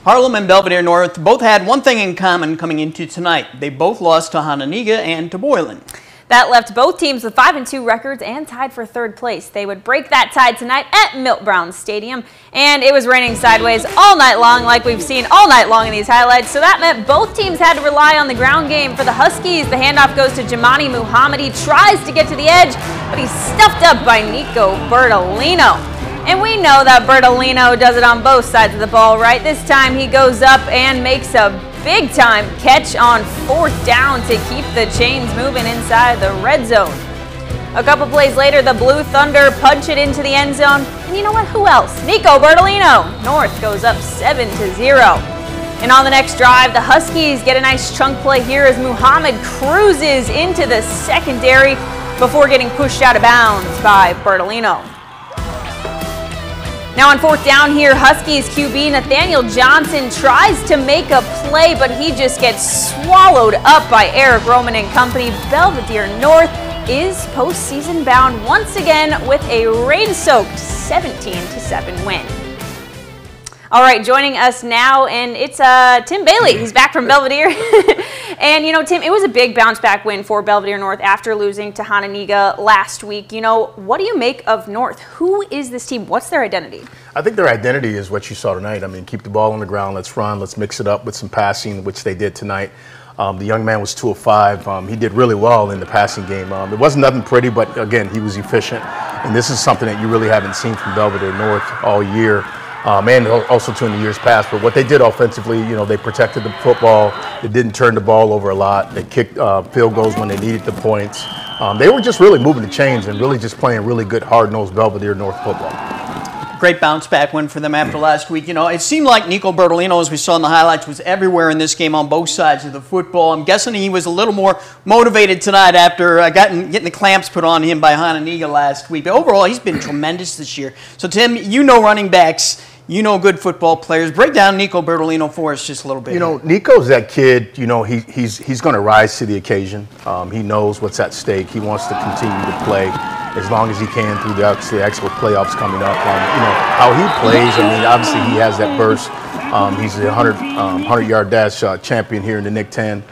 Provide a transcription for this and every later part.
Harlem and Belvidere North both had one thing in common coming into tonight. They both lost to Hononegah and to Boylan. That left both teams with 5-2 records and tied for third place. They would break that tie tonight at Milt Brown Stadium. And it was raining sideways all night long, like we've seen all night long in these highlights. So that meant both teams had to rely on the ground game. For the Huskies, the handoff goes to Jamani Muhammad. He tries to get to the edge, but he's stuffed up by Nico Bertolino. And we know that Bertolino does it on both sides of the ball, right? This time he goes up and makes a big-time catch on 4th down to keep the chains moving inside the red zone. A couple plays later, the Blue Thunder punch it into the end zone. And you know what? Who else? Nico Bertolino. North goes up 7-0. And on the next drive, the Huskies get a nice chunk play here as Muhammad cruises into the secondary before getting pushed out of bounds by Bertolino. Now on 4th down here, Huskies QB Nathaniel Johnson tries to make a play, but he just gets swallowed up by Eric Roman and company. Belvidere North is postseason bound once again with a rain-soaked 17-7 win. All right, joining us now, and it's Tim Bailey. He's back from Belvidere. And, you know, Tim, it was a big bounce-back win for Belvidere North after losing to Hononegah last week. You know, what do you make of North? Who is this team? What's their identity? I think their identity is what you saw tonight. I mean, keep the ball on the ground, let's run, let's mix it up with some passing, which they did tonight. The young man was 2 of 5. He did really well in the passing game. It wasn't nothing pretty, but, again, he was efficient. And this is something that you really haven't seen from Belvidere North all year. And also too in the years past. But what they did offensively, you know, they protected the football. They didn't turn the ball over a lot. They kicked field goals when they needed the points. They were just really moving the chains and really just playing really good, hard-nosed Belvidere North football. Great bounce-back win for them after last week. You know, it seemed like Nico Bertolino, as we saw in the highlights, was everywhere in this game on both sides of the football. I'm guessing he was a little more motivated tonight after getting the clamps put on him by Hononegah last week. But overall, he's been tremendous this year. So, Tim, you know running backs. You know good football players. Break down Nico Bertolino for us just a little bit. You know, Nico's that kid, you know, he's going to rise to the occasion. He knows what's at stake. He wants to continue to play as long as he can through the actual playoffs coming up. You know, how he plays, I mean, obviously he has that burst. He's the 100-yard dash champion here in the Nick 10.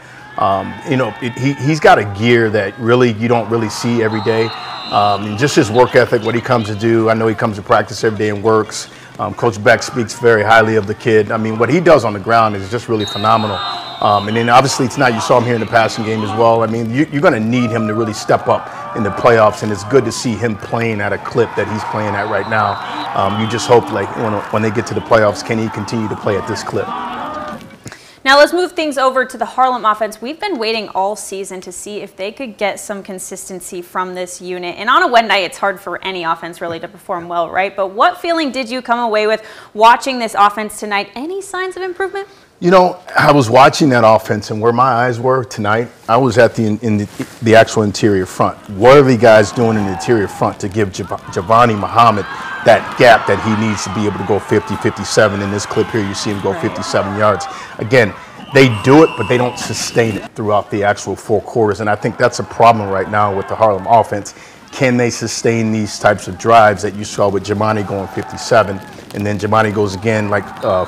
You know, he's got a gear that really you don't really see every day. And just his work ethic, what he comes to do. I know he comes to practice every day and works. Coach Beck speaks very highly of the kid. I mean, what he does on the ground is just really phenomenal. And then obviously tonight you saw him here in the passing game as well. I mean, you're going to need him to really step up in the playoffs, and it's good to see him playing at a clip that he's playing at right now. You just hope, like, when they get to the playoffs, can he continue to play at this clip? Now let's move things over to the Harlem offense. We've been waiting all season to see if they could get some consistency from this unit. And on a wet night, it's hard for any offense really to perform well, right? But what feeling did you come away with watching this offense tonight? Any signs of improvement? You know, I was watching that offense, and where my eyes were tonight, I was at the actual interior front. What are the guys doing in the interior front to give Jamani Muhammad that gap that he needs to be able to go 50, 57? In this clip here, you see him go 57 yards. Again, they do it, but they don't sustain it throughout the actual 4 quarters, and I think that's a problem right now with the Harlem offense. Can they sustain these types of drives that you saw with Jamani going 57, and then Jamani goes again like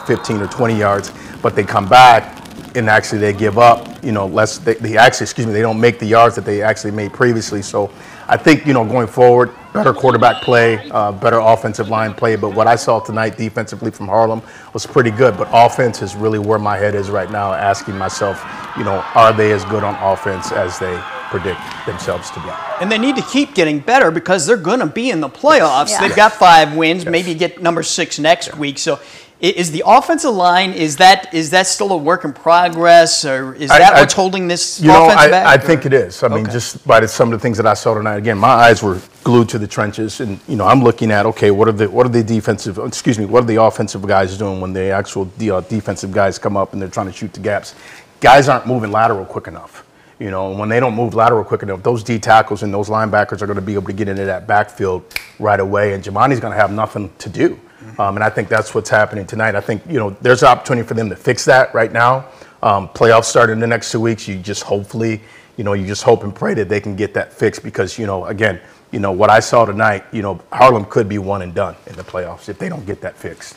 15 or 20 yards, but they come back and actually they give up, you know, less, they don't make the yards that they actually made previously. So I think, you know, going forward, better quarterback play, better offensive line play. But what I saw tonight defensively from Harlem was pretty good. But offense is really where my head is right now, asking myself, you know, are they as good on offense as they predict themselves to be? And they need to keep getting better because they're going to be in the playoffs. Yeah. They've got 5 wins, maybe get number 6 next week. So is the offensive line, is that still a work in progress, or is that what's holding this offense back? I think it is. I mean, just by some of the things that I saw tonight, again, my eyes were glued to the trenches, and, you know, I'm looking at, okay, what are the offensive guys doing when the actual defensive guys come up and they're trying to shoot the gaps? Guys aren't moving lateral quick enough. You know, and when they don't move lateral quick enough, those D tackles and those linebackers are going to be able to get into that backfield right away, and Jamani's going to have nothing to do. And I think that's what's happening tonight. I think, you know, there's an opportunity for them to fix that right now. Playoffs start in the next 2 weeks. You just hopefully, you know, you just hope and pray that they can get that fixed because, you know, again, you know, what I saw tonight, you know, Harlem could be one and done in the playoffs if they don't get that fixed.